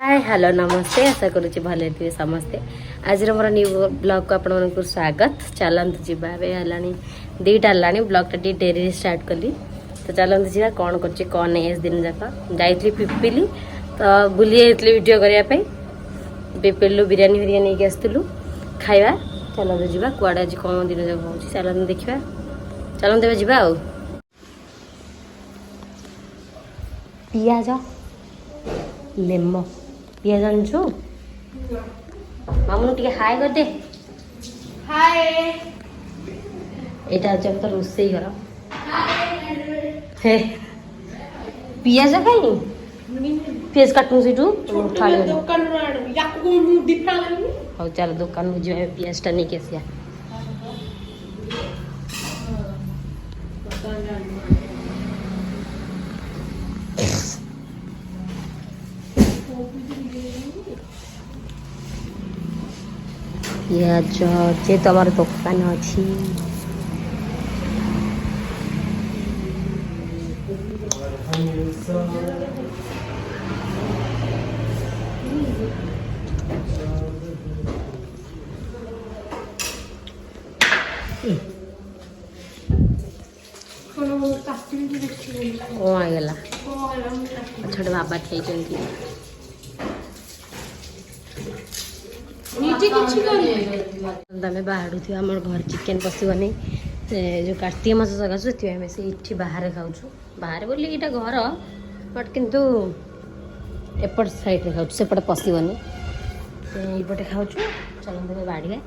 Hi hello नमस्ते आशा करुच्ची भले थे समस्ते आज मोर न्यू ब्लॉग को आप स्वागत चलते जी दीटा है ब्लॉग टी डेरी स्टार्ट कली तो चलते जी कौन कर कौन नहीं दिन जाक जाइली पिपिली तो बुली जाइली वीडियो करने पिपिलू बिरियानी फिरियानी नहीं आसलु खाଇବା चलते जी कौड़े आज कौन दिन जाक हो चलते देखा चलते जी पियाज लेमो पियाज आनछु मामू टिके हाय कर दे हाय एटा जब तो रोसे घर हे पियाज खाई पियाज काटू सेठू थाली दुकान याकू मु दिफा लगी हो चल दुकान में जो पियाज टा नहीं केसिया पियाज जे तमर दुकान अच्छी ओ आगला छोटे बाबा खाई बाहर थी आम घर चिकेन पशुनी जो कार्तिक मास सकाशु से बाहर खाऊ बाहर बोली यहाँ घर बट किंतु एपट साइड खाऊ सेपटे पशुनी ये खाऊ चलते बाड़िया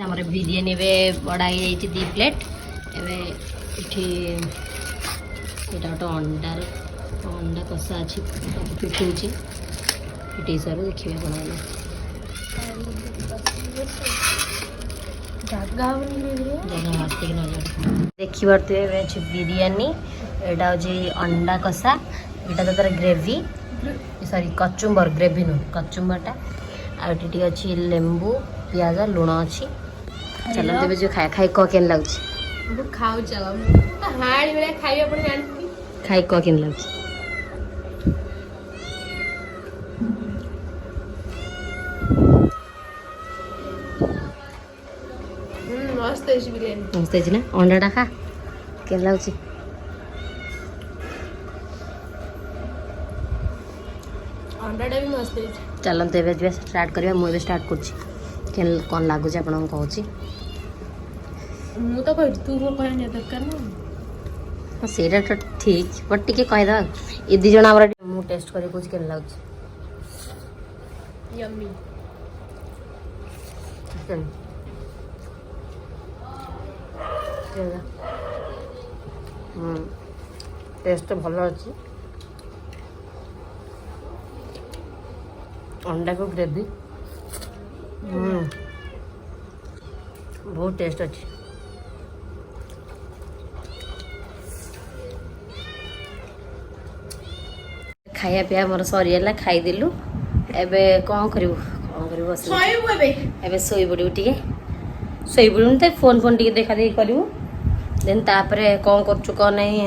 आम बिरियानी बड़ाई 2 प्लेट ये गोटे अंडा कषा अच्छी पिटूची पिटे सारू देखिए देखी पारे बिरियानी यहाँ हूँ अंडा कषा यहाँ तो तार ग्रेवी सॉरी कचुम्बर ग्रेवी नु कचुम्बरटा आटी अच्छी लेंबू पियाज लुण अच्छी चलो तेज जो खाए खाई कह केन लगुच खाऊ चला हाड़ी बेला खाई अपन जानती खाई कह केन लगुच मस्त है बिरियानी मस्त है ना अंडाटा खा के लगुच अंडाटा भी मस्त है चलते ए स्टार्ट करिया मुझे स्टार्ट कर कौन लगुच आपन कहूँ मु तो कह तू को कहने दरकार ना सेटा तो ठीक बट टिके कहीदा ये दी जन आम मु टेस्ट कर कुछ के लगुच यम्मी टेस्ट भल अच्छी अंडा को ग्रेवी बहुत टेस्ट अच्छी खाया पिया मोर सरीगला खाईदेलु एबे कौन करू बस शोई पड़ू टे शोई पड़ू तो फोन फोन टे देखा देखी करू देन तापरे कौन करछु कौन नहीं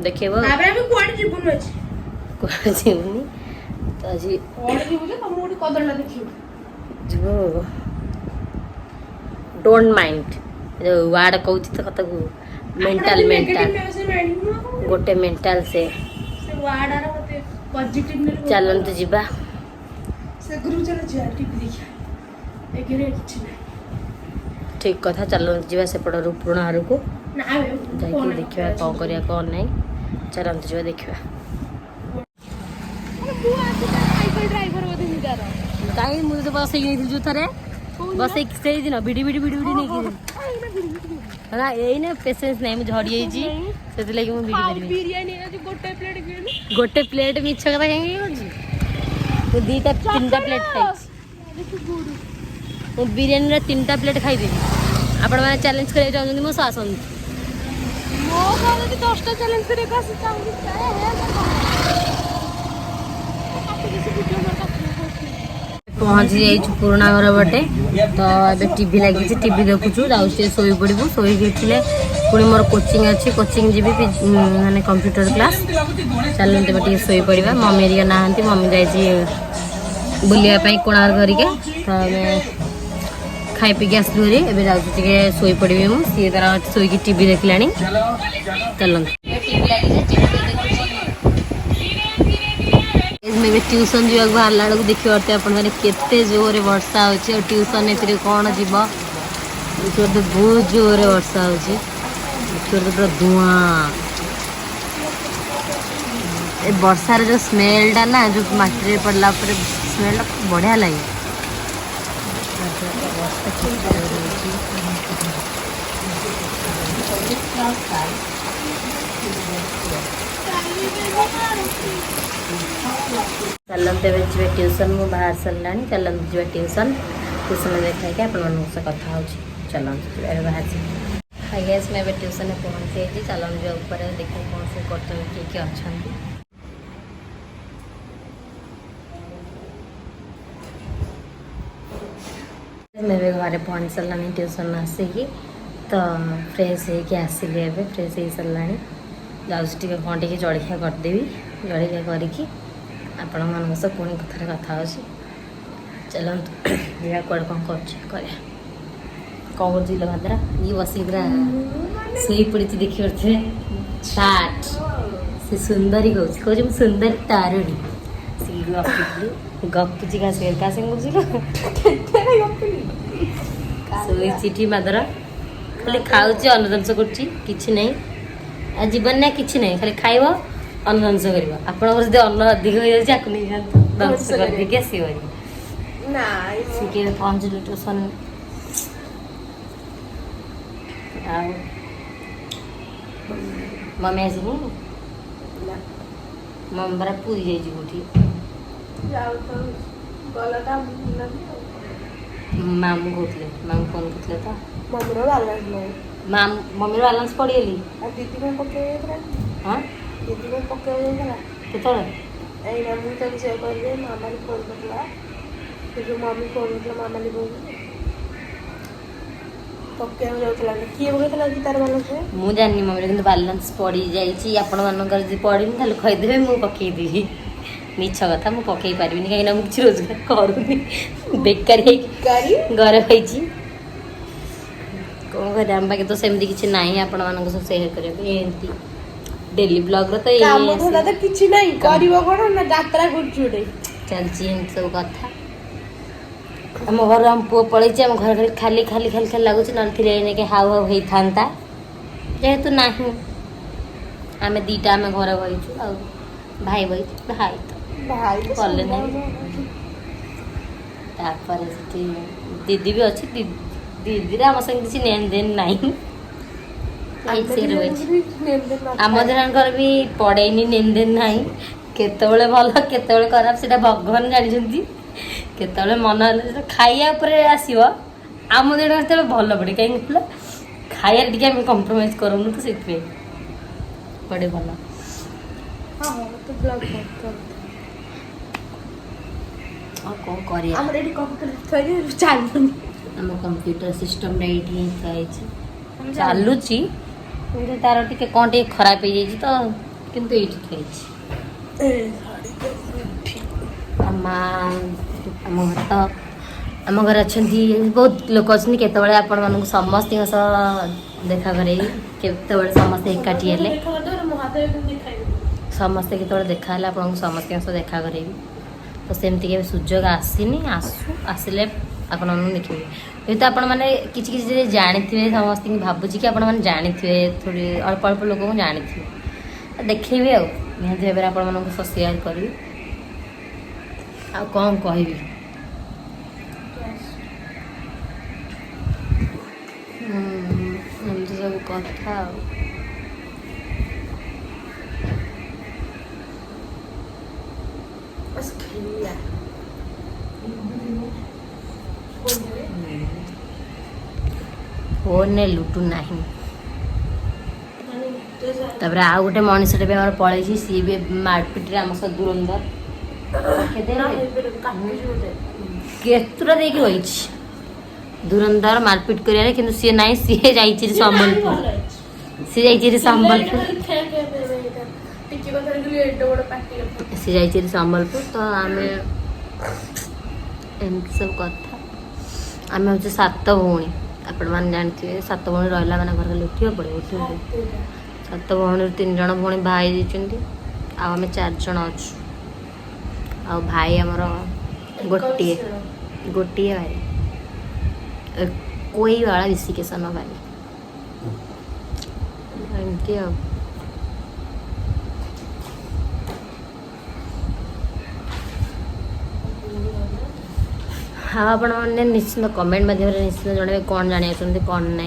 देखेब जीवनी तो आज डोंट माइंड वार्ड कहूँ तो कत मेंटल मेंटल गोटे मेंटल से चलते जीवा ठीक कथा चलते जीवा सेपट पुराणा हार को जाकि देखा कौन करिया कौन नहीं चलते जीवा देखा कहीं मुझे तो बस जो थे बस से दिन भिड़ी भिड़ी भिड़ी भिड़ी नहीं हाँ यही ना पेसेंस नहीं मुझे झड़ी से गोटे प्लेट मिछ कथा कहीं दीटा 3टा प्लेट खाई बिरियानी 3टा प्लेट खाईदेवी आपण मैंने चैलेंज कर चाहते मो आसत पहुँची जाइए पुराणा घर बटे तो ए टीवी लगी टीवी देखुचु जाऊँ शोई पड़ू शोई पुणी मोर कोचिंग अच्छी कोचिंग जी माने कंप्यूटर क्लास चलते टे शोई पड़ा मम्मी एरिया नहांती मम्मी जाइए बुलायापाई कोणार्क घरिके तो आम खाई पीक आसलु एवं जाऊँचे शोई पड़ी मुझे तार शोक टीवी देखला चलते ट्यूशन जावाक बाहर बेलू देखिए आपते जोर वर्षा हो ट्यूशन ए कौन जीव देखिए तो बहुत जोर वर्षा हो देखिए तो पूरा धुआं ए वर्षार जो स्मेलटा ना जो मटी पड़ला स्मेलटा बढ़िया लगे चलते ट्यूशन मु बाहर सरला चलते जी ट्यूशन ट्यूशन देखा कि आपण से कथा हो चलते बाहर से गैस मैं ट्यूशन में पहुँची जाइए चलन जो ऊपर देखिए कौन से करते किए अच्छा मैं भी घरे पहुँच सारा ट्यूशन आसिकी तो फ्रेश होके आसिली ए फ्रेश हो सारा जाऊँगी कौन टे जलखिया करदेवी जलखिया करके आपण मान सह पुणी कथार कथा हो चलते देखा कौन कौन कर कौन कर भाद्रा ये बस पूरा शोई पड़ी देखी पड़े चाट से सुंदरी कौन सुंदर तारुणी सी गपुची का शोची मादर खाली खाऊ अन्नदंश कर जीवन ना कि खाली खाइब अन्नदंश कर आप अन्न अधिक हो जाए दंश करके आसो पहुँचल ट्यूशन मम्मी आसनी मम्मी बरा पूरी जाइए कौटी मामू कहते मामू फोन करते तो मम्मी बालांस पड़गली हाँ केत मम्मी फोन मामाली मुझे जानी मम्मी बालांस पड़ी जाइए आपण मानकर पड़नी खाली खरीदेवे मुझे पकईदेवी मिछ कथा मुझे पकई पारि कहीं मुझे रोजगार करूनी बेकारी घर होती कौन कर पाखे तो सेमती किसी ना आपण मान सेयर कर डेली ब्लॉग तो चलती सब कथा आम घर आम पु पलि आम घर खाली खाली खाली खाली लगुच ना हाउ हाउ होता जेहेतु ना आम दीटा आम घर बहीचु आ भाई बही भाई तो कले ना दीदी भी अच्छी दीदी आम संगे किसी लेन देन ना आम जन भी पड़ेनी लेन देन ना केतबले भल केतबले खराब से भगवान जानी केतबले मन खाइया आसो आम जन भल पड़े कहीं खाइबार टी आम कंप्रोमाइज करूँ तो से पड़े भल कौन कर कंप्यूटर सिस्टम ये चलुची तार टे कौन टे खराब हो जाए तो किंतु ये आम घर अच्छा बहुत लोक अच्छे केतबले आपण मानक समस्त देखा करे केतबले समस्ते एकाठी हेले समस्ते केतबले देखा हेले आपण समस्त देखा करे तो सेमती के सुजोग आसीनी आसिले आपण देखिए ये तो आपण मैंने किसी जानी समस्त भावुँ कि आपण मैंने जानी थोड़ी अल्प अल्प लोक जानी देखेबी आती भाव आपण मान सेयार करी आ कौन कह सब कथा फोन ने लुटू ना तापर आउ गोटे मनीषटे भी आम पलि सी भी मारपिट आम सह दुरंधर केतुरा देकी रही दुरंधर मारपिट कर सी ना सी जा सम्बलपुर सी जाइए संबलपुर ଟିକେ କଥାରେ ଖାଲି ଏଡେ ବଡ଼ ପାଟି କଥା। सी जाइए संबलपुर तो आम एमती सब कथा आम हूँ 7 भौणी आपण मैंने जानते 7 भौणी रहा मैंने घर खाली उठा पड़े उठ 7 भौणी 3 जण भौणी भाई देते आम 4 जण अच्छु आ भाई आमर गोटे गोटे भाई कोई वाला विशिकेशन भाई एमती आ हाँ आपण मैंने निश्चित कमेंट माध्यम निश्चित जन कौन जाना चाहते कौन ना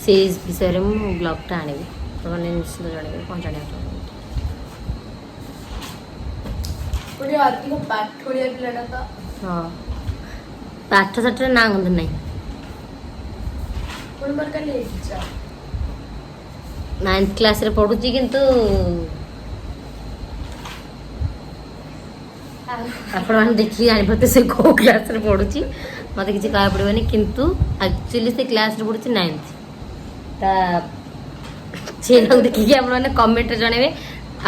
से विषय में मु ब्लॉगटा आनी तो मैंने निश्चित जन कौन जाना ଅଧିକ ପାଠୁଳିଆ ପିଲାଟା ତ हाँ पाठ साठ ना गंध नहीं ପୁଣି ମୋର କାଲି ଏକ୍ଜାମ 9th क्लास रे पढ़ुची किंतु आपण मैंने देखिए जानीपते से कौ क्लास रे पढ़ुची मत किसी कह पड़ोनी किंतु एक्चुअली से क्लास रे पढ़ुची 9th ता से लोग देखिए आपण मैंने कमेंट रे जणेबे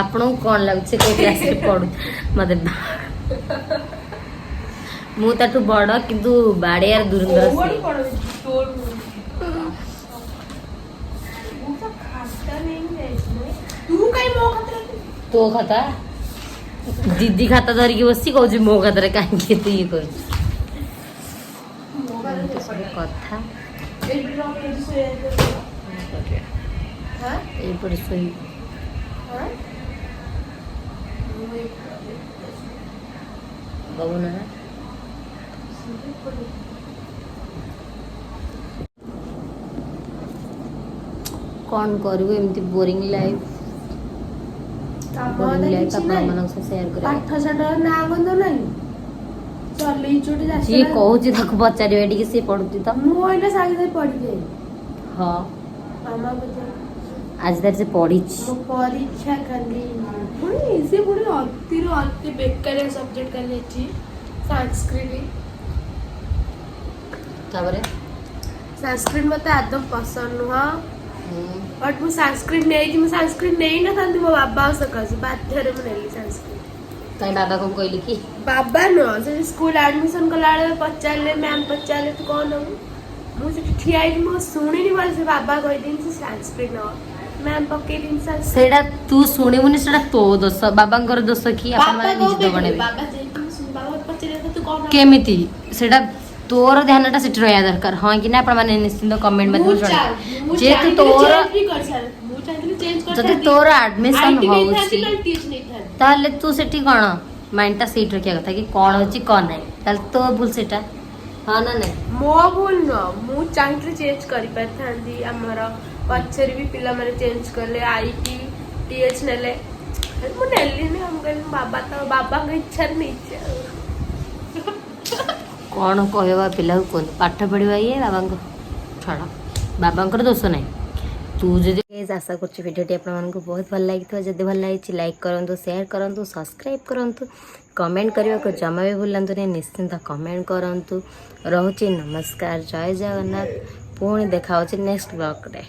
आपण कौन लगुचे कौ क्लास रे पढ़ु मते मु ताठू बड़ किंतु बाड़ियार दुरंदर से तो खाता दीदी खाता धरिकी बसी कहूँ मो खाता कहीं तू ये कर कथा এইপরে শোই বাবু না कौन करू एमती बोरिंग लाइफ बोरिंग लाइफ आपण मन से शेयर करे ପାଠ ସାଠ ନା ଗନ୍ଧ ନାହିଁ ଚଲେଇ ଚୋଟି जी कहूची ताको पचारिबे टिके से पढुती त ମୁଁ ଏଇଟା ସାଙ୍ଗେ ସାଙ୍ଗେ ପଢିଯାଏ हां ମାମା ବୋଧେ आज दर से पढ़ी ମୋ ପରୀକ୍ଷା କାଲି ପୁଣି ସେ ପୁଣି ଅତିରୁ ଅତି ବେକାରିଆ ସବଜେକ୍ଟ କାଲି ଅଛି ସଂସ୍କୃତ ताबरे संस्कृत मते आदम पसंद नुह बट मु संस्कृत नहीं ना था मो बाबा सकाश बाध्य रे मु नेली संस्कृत ताई बाबा को कहली कि बाबा न से स्कूल एडमिशन कला पचारे मैम पचारे तू कौन हो मुझे ठिया मो शुणी बोल से बाबा कह दिन से संस्कृत न मैम पके दिन संस्कृत सेडा तू सुनिबुनी सेडा तो दोष बाबांकर दोष कि आपण माने निश्चित बने बाबा जे बाबा पचारे तू कौन केमिति सेडा तोर ध्यानटा सेट रहया दरकार हां कि ना आपण माने निश्चित कमेंट में बोल जे तू तोर जदि तोर एडमिशन होउची ताले तू सेठी कोन माइंडटा सेट रखिया कथा कि कोन होची कोन नै ताले तो भूल सेटा हां ना नै मो भूल न मु चाहि चेंज करि परथांदी हमर पछरी भी पिला माने चेंज करले आईटी टीएच नेले मु नेली ने हम गन बाबा तो बाबा के इच्छा नहीं कौन कहवा पिला को पाठ पढ़वा ये बाबा छाड़ बाबा दोष ना तू जदि आशा कर भिडियोटी आपको बहुत भल लगी जब भल लगी लाइक करूँ शेयर करूँ सब्सक्राइब करूँ कमेंट करने को जमा भी भूलु निश्चिंत कमेंट करूँ रोचे नमस्कार जय जगन्नाथ पुणी देखा नेक्स्ट ब्लॉग रे।